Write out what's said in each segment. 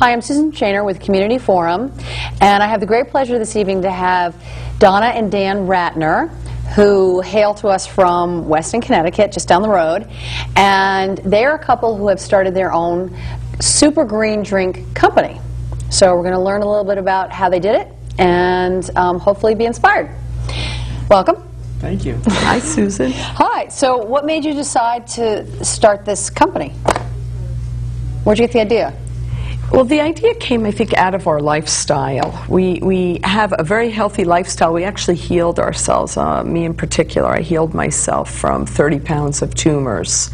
Hi, I'm Susan Shaner with Community Forum, and I have the great pleasure this evening to have Donna and Dan Ratner, who hail to us from Weston, Connecticut, just down the road. And they're a couple who have started their own super green drink company. So we're going to learn a little bit about how they did it and hopefully be inspired. Welcome. Thank you. Hi, Susan. Hi. So what made you decide to start this company? Where'd you get the idea? Well, the idea came, I think, out of our lifestyle. We have a very healthy lifestyle. We actually healed ourselves. Me in particular, I healed myself from 30 pounds of tumors.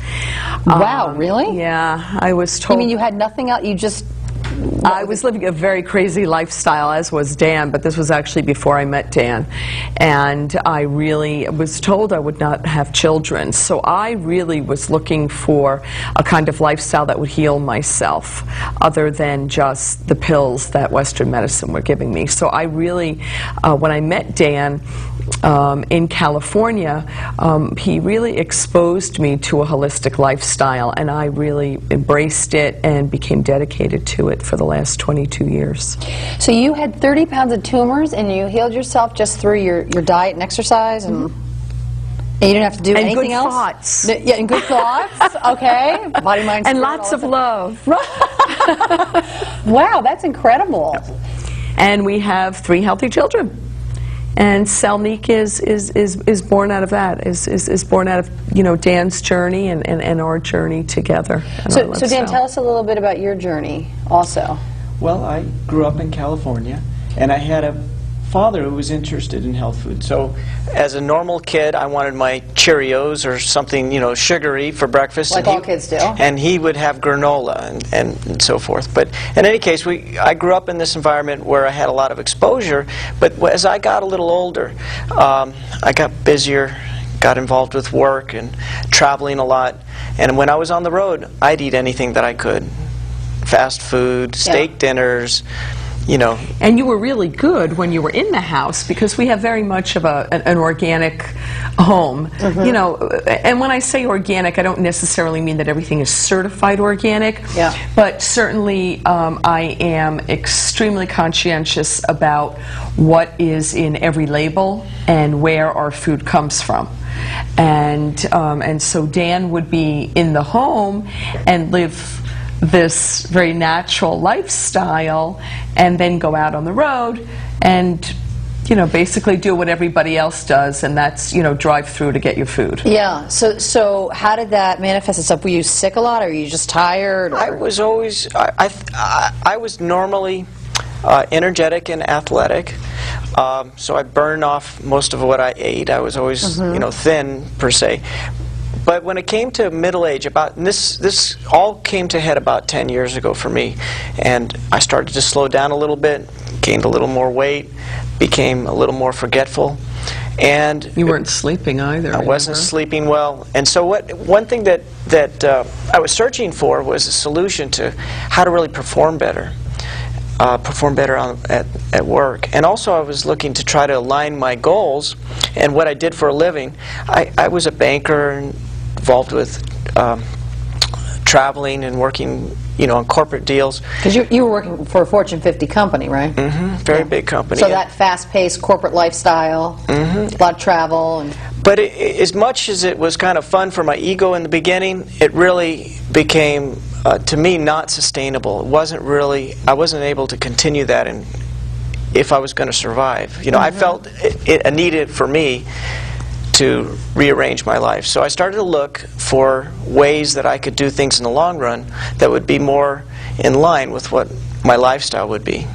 Wow, really? Yeah, I was told. You mean you had nothing else? You just... I was living a very crazy lifestyle, as was Dan, but this was actually before I met Dan. And I really was told I would not have children. So I really was looking for a kind of lifestyle that would heal myself, other than just the pills that Western medicine were giving me. So I really, when I met Dan in California, he really exposed me to a holistic lifestyle, and I really embraced it and became dedicated to it for the last 22 years. So you had 30 pounds of tumors, and you healed yourself just through your diet and exercise, and, and you didn't have to do and anything else? Thoughts. Yeah, and good thoughts. Okay. Body, mind, spirit. And lots of love. Wow, that's incredible. And we have 3 healthy children. And Selnique is born out of that, is born out of, Dan's journey and our journey together. So Dan, tell us a little bit about your journey also. Well, I grew up in California, and I had a father who was interested in health food. So as a normal kid, I wanted my Cheerios or something, sugary for breakfast. Like all kids do. And he would have granola and so forth. But in any case, I grew up in this environment where I had a lot of exposure. But as I got a little older, I got busier, got involved with work and traveling a lot. And when I was on the road, I'd eat anything that I could. Fast food, steak dinners, And you were really good when you were in the house, because we have very much of an organic home. And when I say organic, I don't necessarily mean that everything is certified organic. Yeah. But certainly I am extremely conscientious about what is in every label and where our food comes from. And so Dan would be in the home and live this very natural lifestyle, and then go out on the road and basically do what everybody else does, and that's drive through to get your food. Yeah. So how did that manifest itself? Were you sick a lot, or were you just tired? Or? I was always I was normally energetic and athletic, so I burned off most of what I ate. I was always thin per se. But when it came to middle age, this all came to head about 10 years ago for me, and I started to slow down a little bit, gained a little more weight, became a little more forgetful, and you weren't sleeping either. I wasn't sleeping well, and so one thing that I was searching for was a solution to how to really perform better. At work. And also I was looking to try to align my goals and what I did for a living. I was a banker and involved with traveling and working on corporate deals. Because you were working for a Fortune 50 company, right? Very big company. So that fast-paced corporate lifestyle, a lot of travel. But as much as it was kind of fun for my ego in the beginning, it really became, to me, not sustainable. It wasn't really, I wasn't able to continue that if I was going to survive. I felt it needed for me to rearrange my life. So I started to look for ways that I could do things in the long run that would be more in line with what my lifestyle would be.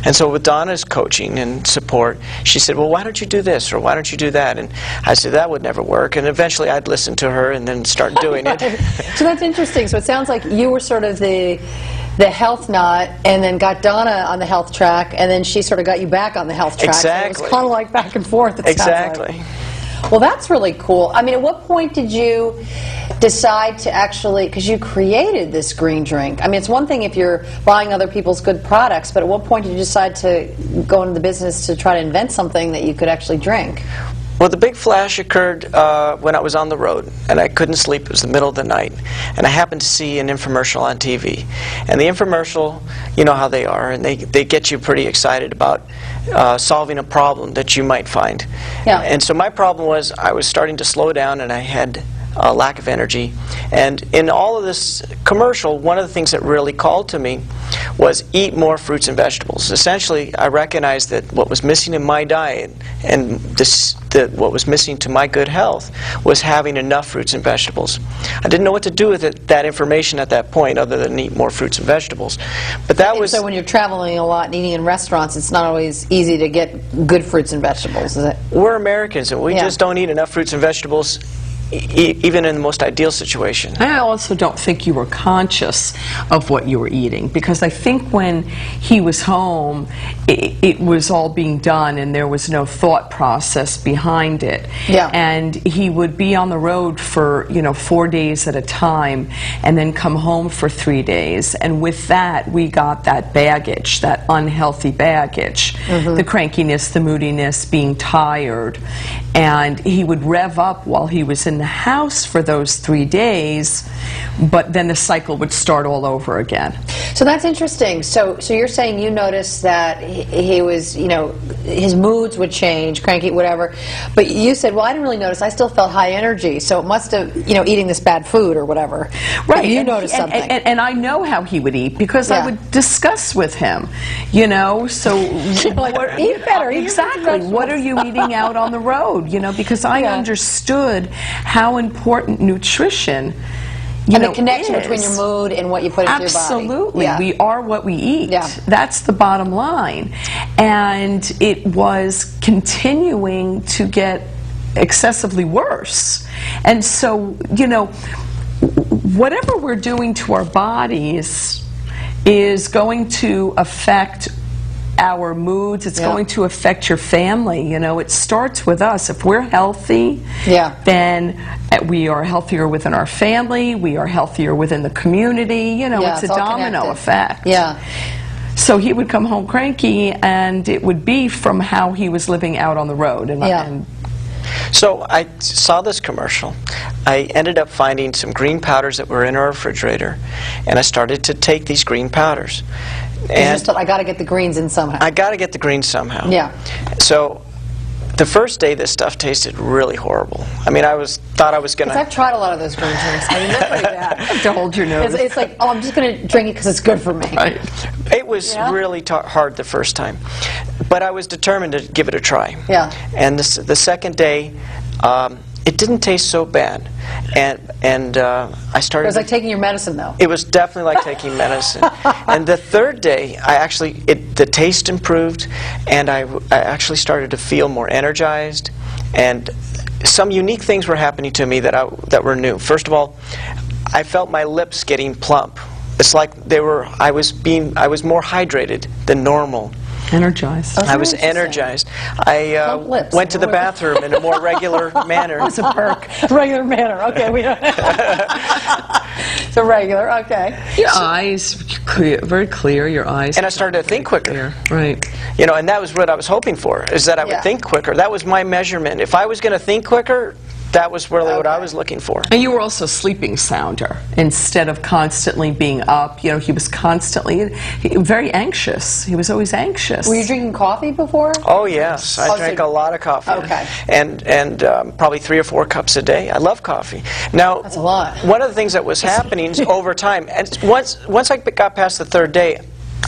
And so with Donna's coaching and support, she said, well, why don't you do this, or why don't you do that? And I said, that would never work. And eventually I'd listen to her and then start doing it. So that's interesting. So it sounds like you were sort of the health nut, and then got Donna on the health track, and then she sort of got you back on the health track. Exactly. So it was kind of like back and forth, it sounds like. Well, that's really cool. I mean, at what point did you decide to actually, because you created this green drink. I mean, it's one thing if you're buying other people's good products, but at what point did you decide to go into the business to try to invent something that you could actually drink? Well, the big flash occurred when I was on the road, and I couldn't sleep. It was the middle of the night, and I happened to see an infomercial on TV. And the infomercial, you know how they are, and they get you pretty excited about solving a problem that you might find. Yeah. And so my problem was I was starting to slow down, and I had a lack of energy. And in all of this commercial, one of the things that really called to me was eat more fruits and vegetables. Essentially, I recognized that what was missing in my diet and what was missing to my good health was having enough fruits and vegetables. I didn't know what to do with that information at that point other than eat more fruits and vegetables. But that was... So when you're traveling a lot and eating in restaurants, it's not always easy to get good fruits and vegetables, is it? We're Americans, and we Yeah. just don't eat enough fruits and vegetables even in the most ideal situation. I also don't think you were conscious of what you were eating, because I think when he was home, it was all being done and there was no thought process behind it. Yeah. And he would be on the road for, 4 days at a time and then come home for 3 days. And with that, we got that baggage, that unhealthy baggage, the crankiness, the moodiness, being tired. And he would rev up while he was in the house for those 3 days, but then the cycle would start all over again. So that's interesting. So you're saying you noticed that he was, his moods would change, cranky, whatever. But you said, well, I didn't really notice. I still felt high energy. So it must have, eating this bad food or whatever. Right. But you noticed something. And I know how he would eat because I would discuss with him, so like, eat better. Exactly. What are you eating out on the road? Because I understood how important nutrition and the connection is. between your mood and what you put into your body. Absolutely. Yeah. We are what we eat. Yeah. That's the bottom line. And it was continuing to get excessively worse. And so, whatever we're doing to our bodies is going to affect our moods. It's going to affect your family. It starts with us. If we're healthy, then we are healthier within our family. We are healthier within the community. It's a domino effect. Yeah. So he would come home cranky, and it would be from how he was living out on the road. And so I saw this commercial. I ended up finding some green powders that were in our refrigerator, and I started to take these green powders. And just thought, I got to get the greens in somehow. I got to get the greens somehow. Yeah. So the first day, this stuff tasted really horrible. I mean, thought I was going to... I've tried a lot of those green drinks. I mean, they're pretty bad. To hold your nose. It's like, oh, I'm just going to drink it because it's good for me. Right. It was really hard the first time. But I was determined to give it a try. Yeah. And the second day, it didn't taste so bad. And I started... It was like taking your medicine, though. It was definitely like taking medicine. And the third day, the taste improved, and I actually started to feel more energized, and some unique things were happening to me that were new. First of all, I felt my lips getting plump. It's like I was more hydrated than normal. Energized. I was energized. I went to the bathroom in a more regular manner. It's a perk. Regular manner. Okay. It's a regular. Okay. Your eyes very clear. Your eyes. And I started to think quicker. Right. And that was what I was hoping for, is that I would think quicker. That was my measurement. If I was going to think quicker, that was really what I was looking for. And you were also sleeping sounder instead of constantly being up. He was constantly very anxious. He was always anxious. Were you drinking coffee before? Oh, yes. I drank a lot of coffee. Okay. And probably 3 or 4 cups a day. I love coffee. Now, that's a lot. One of the things that was happening over time, and once I got past the third day,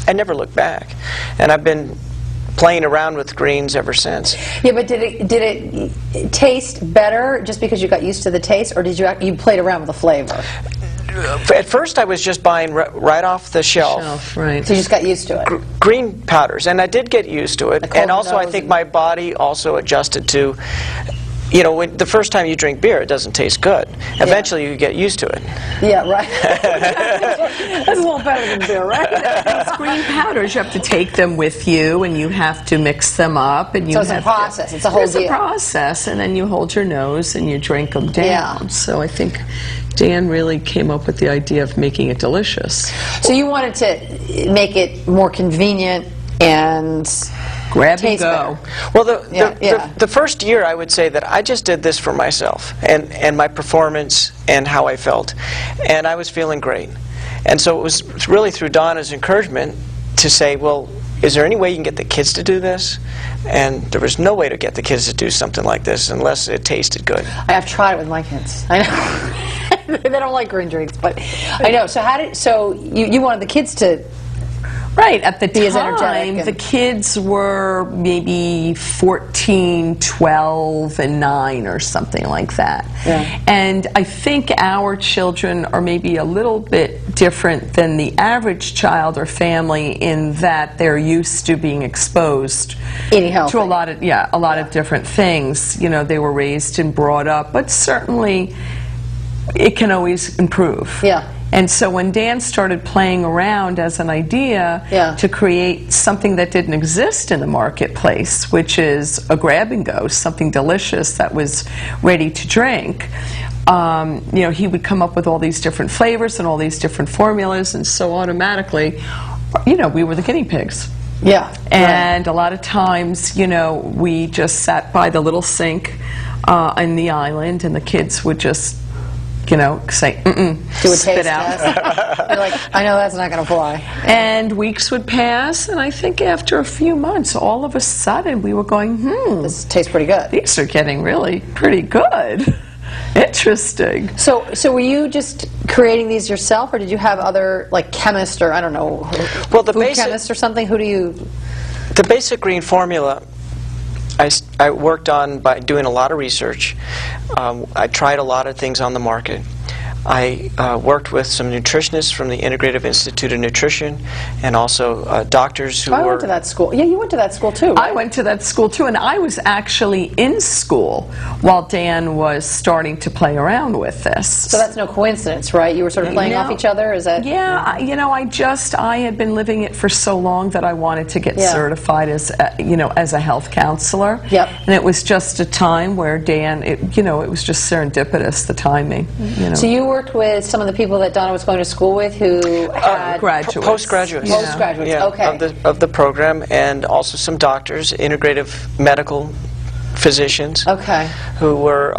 I never looked back. And I've been playing around with greens ever since. Yeah, but did it taste better just because you got used to the taste, or did you played around with the flavor? At first, I was just buying right off the shelf. Right. So you just got used to it. Green powders, and I did get used to it. And also, I think my body also adjusted to. When the first time you drink beer, it doesn't taste good. Eventually, you get used to it. Yeah, right. That's a little better than beer, right? These green powders, you have to take them with you, and you have to mix them up. And so it's a process. It's a whole deal. It's a process, and then you hold your nose and you drink them down. Yeah. So I think Dan really came up with the idea of making it delicious. So you wanted to make it more convenient and Grab and Tastes go. better. Well, Yeah. the first year, I would say that I just did this for myself and my performance and how I felt. And I was feeling great. And so it was really through Donna's encouragement to say, well, is there any way you can get the kids to do this? And there was no way to get the kids to do something like this unless it tasted good. I've tried it with my kids. I know. They don't like green drinks, but I know. So you wanted the kids to... Right, at the Be as energetic time, and- the kids were maybe 14, 12, and 9 or something like that. Yeah. And I think our children are maybe a little bit different than the average child or family in that they're used to being exposed Eating healthy. to a lot of different things. You know, they were raised and brought up, but certainly it can always improve. Yeah. And so when Dan started playing around as an idea Yeah. to create something that didn't exist in the marketplace, which is a grab-and-go, something delicious that was ready to drink, you know, he would come up with all these different flavors and all these different formulas, and so automatically, you know, we were the guinea pigs. Yeah. And a lot of times, you know, we just sat by the little sink in the island, and the kids would just, you know, say, mm-mm, Do a spit taste out. test. You're like, I know that's not going to fly. And weeks would pass, and I think after a few months, all of a sudden, we were going, This tastes pretty good. these are getting really pretty good. Interesting. So were you just creating these yourself, or did you have other, like, chemists or, I don't know, Well, the food basic- chemists or something? Who do you... The basic green formula I worked on by doing a lot of research. I tried a lot of things on the market. I worked with some nutritionists from the Integrative Institute of Nutrition and also doctors who I were... went to that school. Yeah, you went to that school too, right? I went to that school too, and I was actually in school while Dan was starting to play around with this. So that's no coincidence, right? You were sort of playing No. off each other? Is that... Yeah, you know, I had been living it for so long that I wanted to get Yeah. certified as, you know, as a health counselor. Yep. And it was just a time where Dan, you know, it was just serendipitous, the timing. You know. So you worked with some of the people that Donna was going to school with who had... graduates. Postgraduates. Yeah. Postgraduates, Yeah, okay. of the program, and also some doctors, integrative medical physicians. Okay. Who were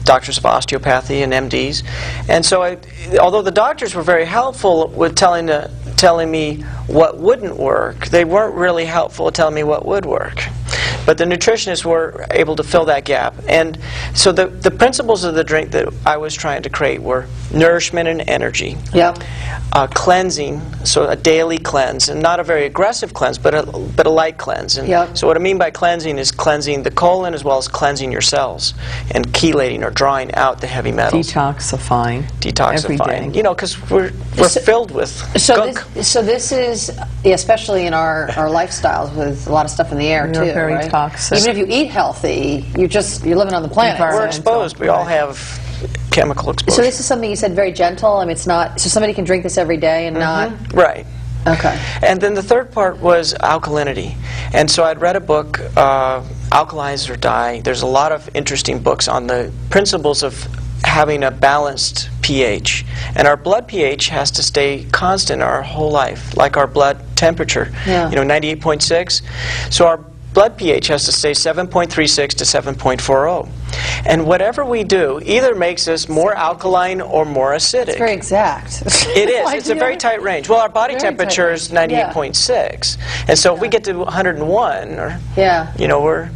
doctors of osteopathy and MDs. And so although the doctors were very helpful with telling me what wouldn't work, they weren't really helpful at telling me what would work. But the nutritionists were able to fill that gap. And so the principles of the drink that I was trying to create were nourishment and energy. Yep. Cleansing, so a daily cleanse, and not a very aggressive cleanse, but a light cleanse. And Yep. so what I mean by cleansing is cleansing the colon as well as cleansing your cells and chelating or drawing out the heavy metals. Detoxifying. Every Detoxifying. day. You know, because we're filled with gunk. So this is, especially in our lifestyles with a lot of stuff in the air We too, are very right? toxic. Even if you eat healthy, you're living on the planet. We're Environmental, exposed. We all have chemical exposure. So this is something you said very gentle. I mean, it's not. So somebody can drink this every day and not. Right. Okay. And then the third part was alkalinity. And so I'd read a book, Alkalize or Die. There's a lot of interesting books on the principles of having a balanced pH. And our blood pH has to stay constant our whole life, like our blood temperature. Yeah. You know, 98.6. So our blood pH has to stay 7.36 to 7.40. And whatever we do either makes us more alkaline or more acidic. It's very exact. It is. It's a very tight range. Well, our body Very tight temperature range. is 98.6. And so if we get to 101, or, Yeah. you know, we're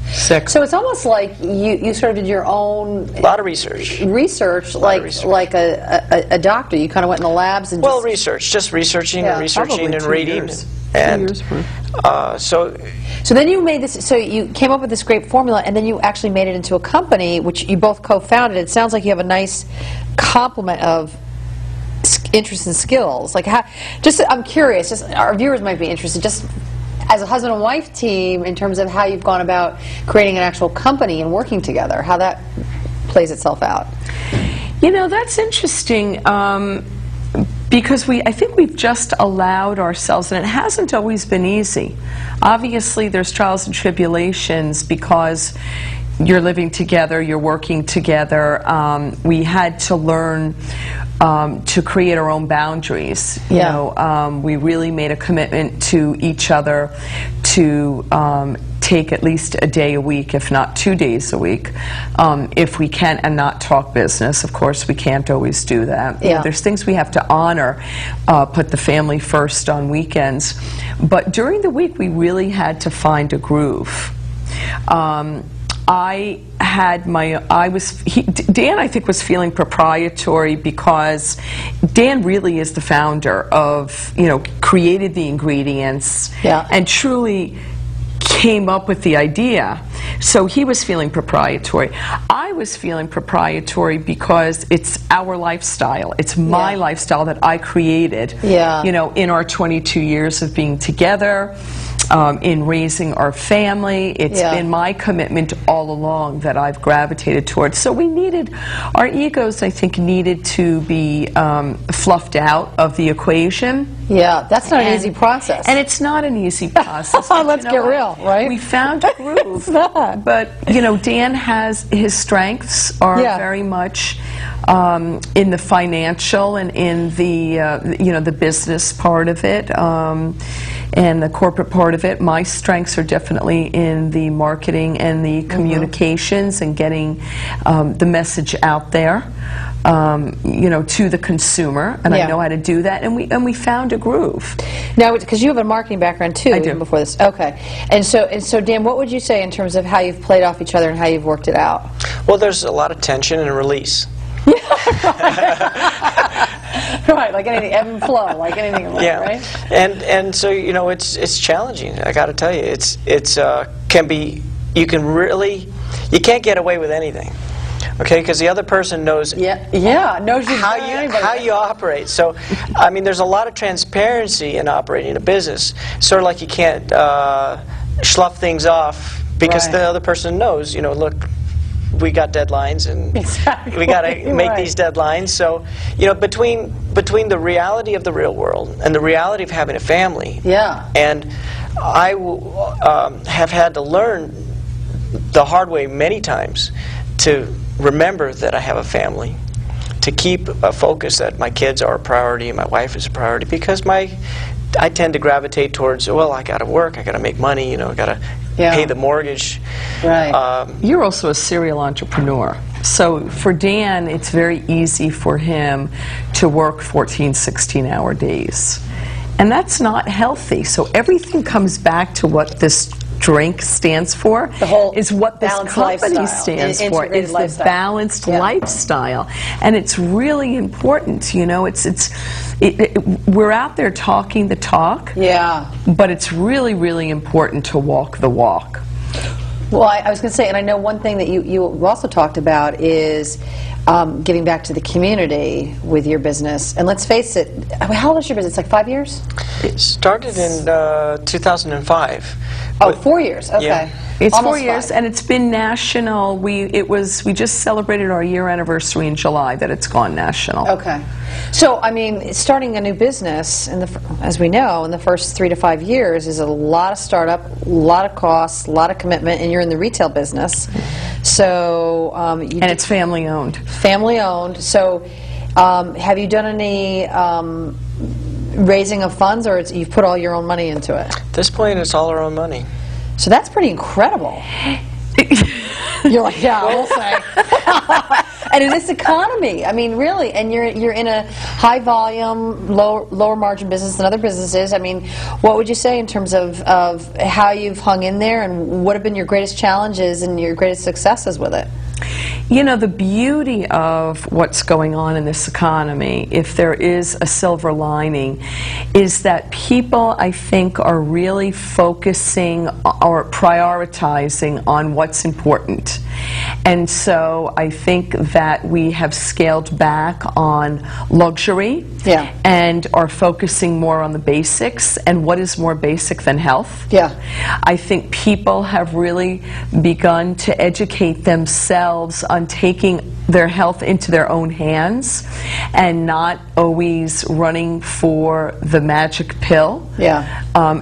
Sick. So it's almost like you sort of did your own a lot of research. research, lot of research. like a doctor. You kind of went in the labs and Well, just... research, just researching Yeah, and researching Probably and 2 reading. years. And 2 years worth. so So then you made this. So you came up with this great formula, and then you actually made it into a company, which you both co-founded. It sounds like you have a nice complement of interests and skills. Like, how? Just, I'm curious. Just our viewers might be interested. Just as a husband and wife team, in terms of how you've gone about creating an actual company and working together, how that plays itself out. You know, that's interesting because I think we've just allowed ourselves, and it hasn't always been easy. Obviously, there's trials and tribulations because you're living together, you're working together. We had to learn to create our own boundaries. You Yeah. know, we really made a commitment to each other to take at least a day a week, if not 2 days a week, if we can, and not talk business. Of course, we can't always do that. You know, there's things we have to honor, put the family first on weekends. But during the week, we really had to find a groove. Dan, I think, was feeling proprietory because Dan really is the founder of, you know, created the ingredients and truly came up with the idea. So he was feeling proprietory. I was feeling proprietory because it's our lifestyle. It's my lifestyle that I created, you know, in our 22 years of being together. In raising our family. It's been my commitment all along that I've gravitated towards. So we needed, our egos, I think, needed to be fluffed out of the equation. Yeah, that's not an easy process. And it's not an easy process. Let's get real, right? We found a groove. It's not. But, you know, Dan has, his strengths are very much in the financial and in the, you know, the business part of it. And the corporate part of it. My strengths are definitely in the marketing and the communications and getting the message out there, you know, to the consumer. And I know how to do that. And we found a groove. Now, because you have a marketing background too, I do. even before this. Okay. And so, Dan, what would you say in terms of how you've played off each other and how you've worked it out? Well, there's a lot of tension and release. Right, like anything, ebb and flow, like anything in life, right? And so, you know, it's challenging. I got to tell you, it's can be, you can't get away with anything, okay? Because the other person knows knows you how you operate. So, I mean, there's a lot of transparency in operating a business. Sort of like you can't slough things off because the other person knows. You know, look, we got deadlines and we got to make these deadlines. So, you know, between the reality of the real world and the reality of having a family, and I have had to learn the hard way many times to remember that I have a family, to keep a focus that my kids are a priority and my wife is a priority, because I tend to gravitate towards, well, I got to work, I got to make money, you know, I got to pay the mortgage. Right. You're also a serial entrepreneur. So for Dan, it's very easy for him to work 14, 16-hour days. And that's not healthy. So everything comes back to what this drink stands for, is what this company stands for, is the balanced lifestyle. And it's really important, you know, we're out there talking the talk, but it's really, really important to walk the walk. Well, I was going to say, and I know one thing that you also talked about is giving back to the community with your business. And let's face it, how old is your business? Like 5 years? It started in 2005. Oh, 4 years. Okay. Yeah. It's Almost 4 years, 5. and it's been national. We just celebrated our year anniversary in July that it's gone national. Okay. So, I mean, starting a new business, as we know, in the first 3 to 5 years is a lot of startup, a lot of costs, a lot of commitment, and you're in the retail business. So, and it's family owned. Family owned. So, have you done any raising of funds, or you've put all your own money into it? At this point, it's all our own money. So that's pretty incredible. You're like, yeah, we'll say. And in this economy, I mean, really, and you're in a high volume, lower margin business than other businesses. I mean, what would you say in terms of how you've hung in there, and what have been your greatest challenges and your greatest successes with it? You know, the beauty of what's going on in this economy, if there is a silver lining, is that people, I think, are really focusing or prioritizing on what's important. And so I think that we have scaled back on luxury and are focusing more on the basics. And what is more basic than health? I think people have really begun to educate themselves on taking their health into their own hands and not always running for the magic pill.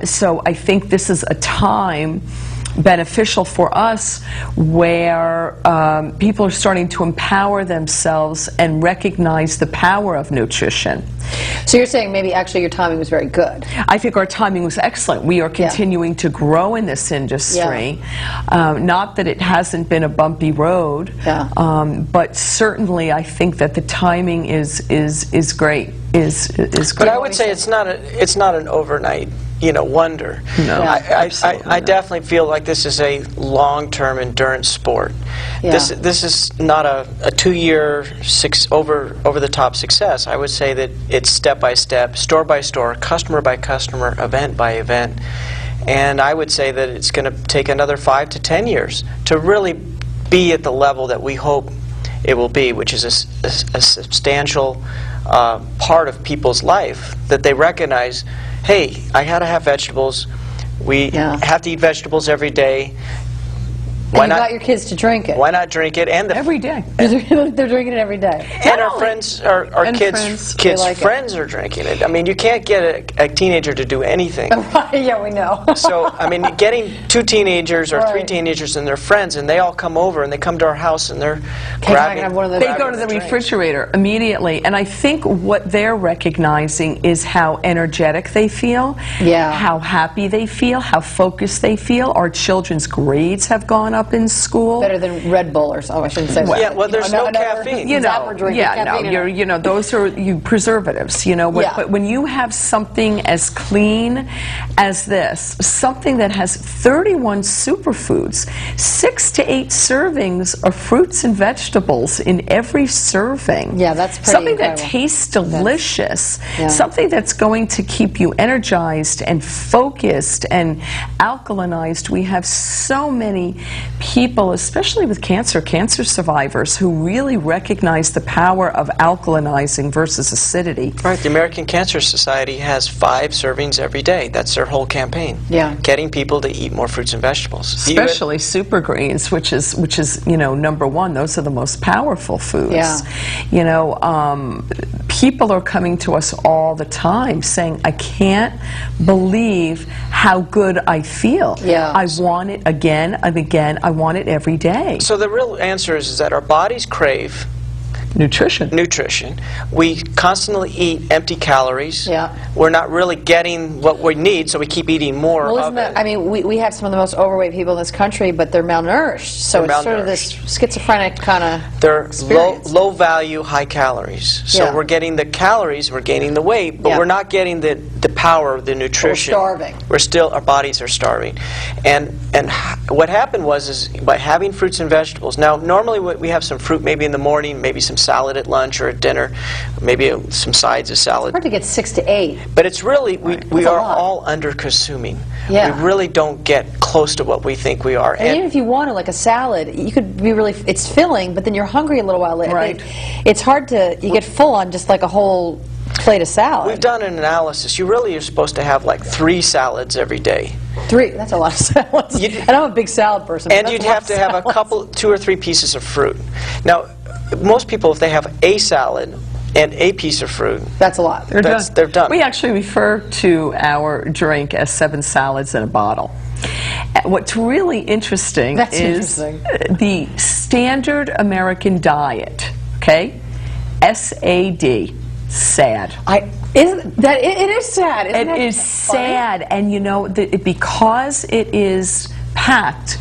So I think this is a time beneficial for us where people are starting to empower themselves and recognize the power of nutrition. So you're saying maybe actually your timing was very good. I think our timing was excellent. We are continuing to grow in this industry. Not that it hasn't been a bumpy road, but certainly I think that the timing is great. Is great. But I would say it's not an overnight, wonder. No, I definitely feel like this is a long-term endurance sport. Yeah. This is not a 2-year over-the-top success. I would say that it's step by step, store by store, customer by customer, event by event, and I would say that it's going to take another 5 to 10 years to really be at the level that we hope it will be, which is a substantial part of people's life, that they recognize, hey, I gotta have vegetables. We have to eat vegetables every day. Why not? You got your kids to drink it. Why not drink it? And every day. They're drinking it every day. And our friends, our kids' friends are drinking it. I mean, you can't get a teenager to do anything. Yeah, we know. So, I mean, getting 2 teenagers or 3 teenagers and their friends, and they all come over and they come to our house and they're grabbing. They go to the refrigerator immediately, and I think what they're recognizing is how energetic they feel, how happy they feel, how focused they feel. Our children's grades have gone up in school. Better than Red Bull or I shouldn't say that. Yeah, well, there's no caffeine. Those are preservatives. But when you have something as clean as this, something that has 31 superfoods, 6 to 8 servings of fruits and vegetables in every serving. Yeah, that's pretty something incredible. That tastes delicious. Something that's going to keep you energized and focused and alkalinized. We have so many people, especially with cancer survivors, who really recognize the power of alkalinizing versus acidity. Right. The American Cancer Society has 5 servings every day. That's their whole campaign. Yeah. Getting people to eat more fruits and vegetables. Especially super greens, which is number 1. Those are the most powerful foods. Yeah. People are coming to us all the time saying, I can't believe how good I feel. Yeah. I want it again and again. I want it every day. So the real answer is that our bodies crave nutrition. We constantly eat empty calories. Yeah. We're not really getting what we need, so we keep eating more of it. I mean, we have some of the most overweight people in this country, but they're malnourished. So it's sort of this schizophrenic kind of They're low value, high calories. So we're getting the calories, we're gaining the weight, but we're not getting the power of the nutrition. We're starving. Our bodies are starving. And what happened was by having fruits and vegetables. Now, normally we have some fruit maybe in the morning, maybe some salad at lunch or at dinner, maybe some sides of salad. It's hard to get 6 to 8. But it's really, we are all under-consuming. Yeah. We really don't get close to what we think we are. And even if you wanted like a salad, you could be it's filling, but then you're hungry a little while later. Right. It's hard to, you get full on just like a whole plate of salad. We've done an analysis. You really are supposed to have like 3 salads every day. 3, that's a lot of salads. And I'm a big salad person. And you'd have to have a couple, 2 or 3 pieces of fruit. Now, most people, if they have a salad and a piece of fruit, that's a lot. They're done. We We actually refer to our drink as 7 salads in a bottle. What's really interesting is the standard American diet, okay? SAD, sad. It is sad. Isn't it is sad, and because it is packed.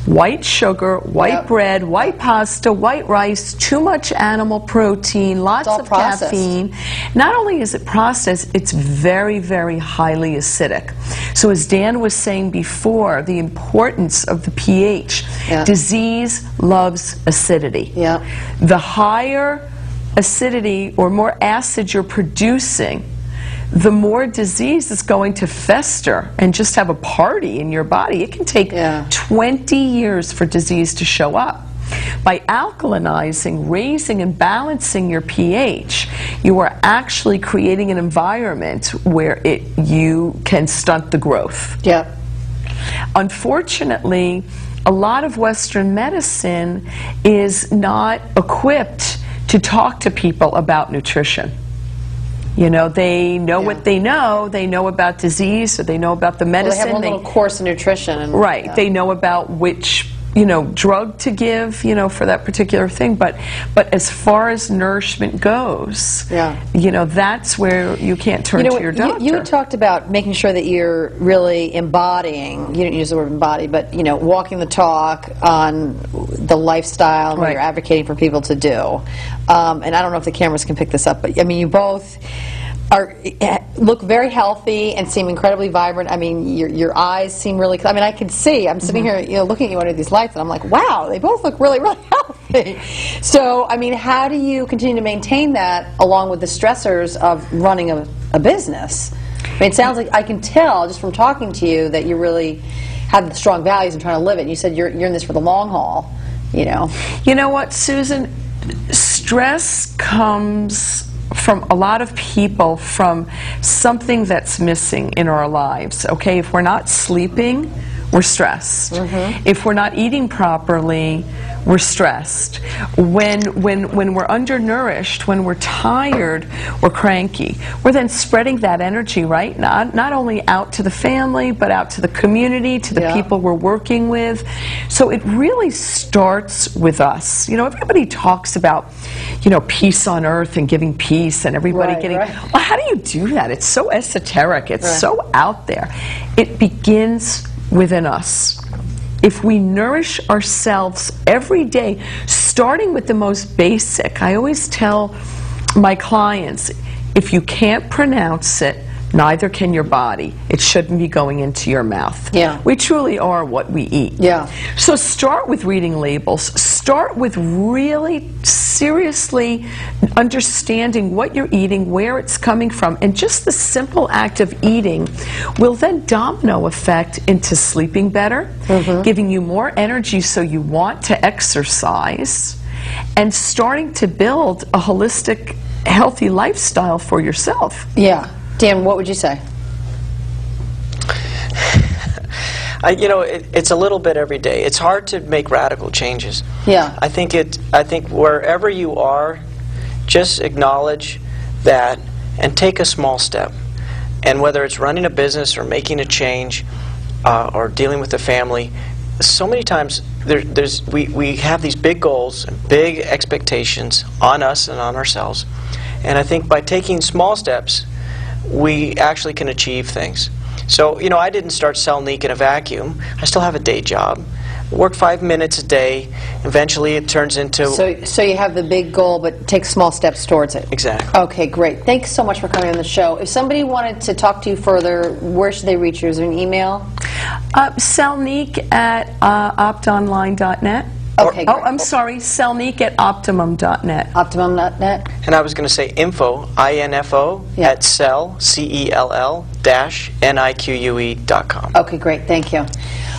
White sugar, white bread, white pasta, white rice, too much animal protein, lots of caffeine. Not only is it processed, it's very, very highly acidic. So as Dan was saying before, the importance of the pH. Disease loves acidity. The higher acidity or more acid you're producing, the more disease is going to fester and just have a party in your body. It can take 20 years for disease to show up. By alkalinizing, raising and balancing your pH, you are actually creating an environment where you can stunt the growth. Unfortunately, a lot of Western medicine is not equipped to talk to people about nutrition. They know what they know. They know about disease, or they know about the medicine. Well, they have a little course in nutrition. They know about which you know, drug to give, you know, for that particular thing, but as far as nourishment goes, you know, that's where you can't turn to your doctor. You had talked about making sure that you're really embodying, you didn't use the word embody, but, you know, walking the talk on the lifestyle and what you're advocating for people to do. And I don't know if the cameras can pick this up, but I mean, you both look very healthy and seem incredibly vibrant. I mean, your eyes seem really, I mean, I can see, I'm sitting here, you know, looking at you under these lights, and I'm like, wow, they both look really, really healthy. So, I mean, how do you continue to maintain that along with the stressors of running a business? I mean, it sounds like, I can tell just from talking to you that you really have strong values and trying to live it. And you said you're in this for the long haul, you know. You know what, Susan? Stress comes from a lot of people from something that's missing in our lives. Okay, if we're not sleeping, we're stressed. If we're not eating properly, we're stressed. When we're undernourished, when we're tired, we're cranky. We're then spreading that energy, right? Not only out to the family, but out to the community, to the people we're working with. So it really starts with us. You know, everybody talks about, you know, peace on earth and giving peace and everybody getting, well, how do you do that? It's so esoteric. It's so out there. It begins within us. If we nourish ourselves every day, starting with the most basic, I always tell my clients, if you can't pronounce it, neither can your body. It shouldn't be going into your mouth. We truly are what we eat. So start with reading labels. Start with really seriously understanding what you're eating, where it's coming from, and just the simple act of eating will then domino effect into sleeping better, giving you more energy so you want to exercise, and starting to build a holistic, healthy lifestyle for yourself. Dan, what would you say? You know, it's a little bit every day. It's hard to make radical changes. I think wherever you are, just acknowledge that and take a small step. And whether it's running a business or making a change or dealing with the family, so many times we have these big goals and big expectations on us and on ourselves. And I think by taking small steps, we actually can achieve things. So, you know, I didn't start Selnique in a vacuum. I still have a day job. Work 5 minutes a day. Eventually it turns into... So you have the big goal, but take small steps towards it. Exactly. Okay, great. Thanks so much for coming on the show. If somebody wanted to talk to you further, where should they reach you? Is there an email? Selnique at optonline.net. Okay, oh, I'm sorry, Selnique at optimum.net. Optimum.net? And I was going to say info, I-N-F-O, at cell, C-E-L-L, -N-I-Q-U-E.com. Okay, great. Thank you.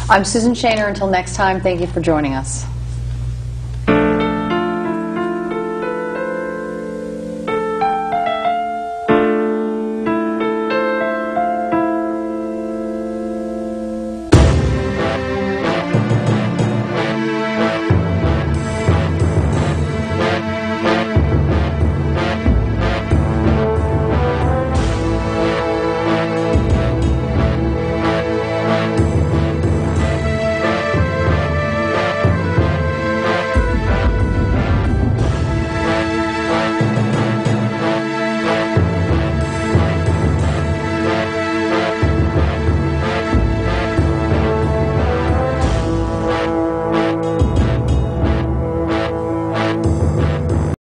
I'm Susan Shaner. Until next time, thank you for joining us.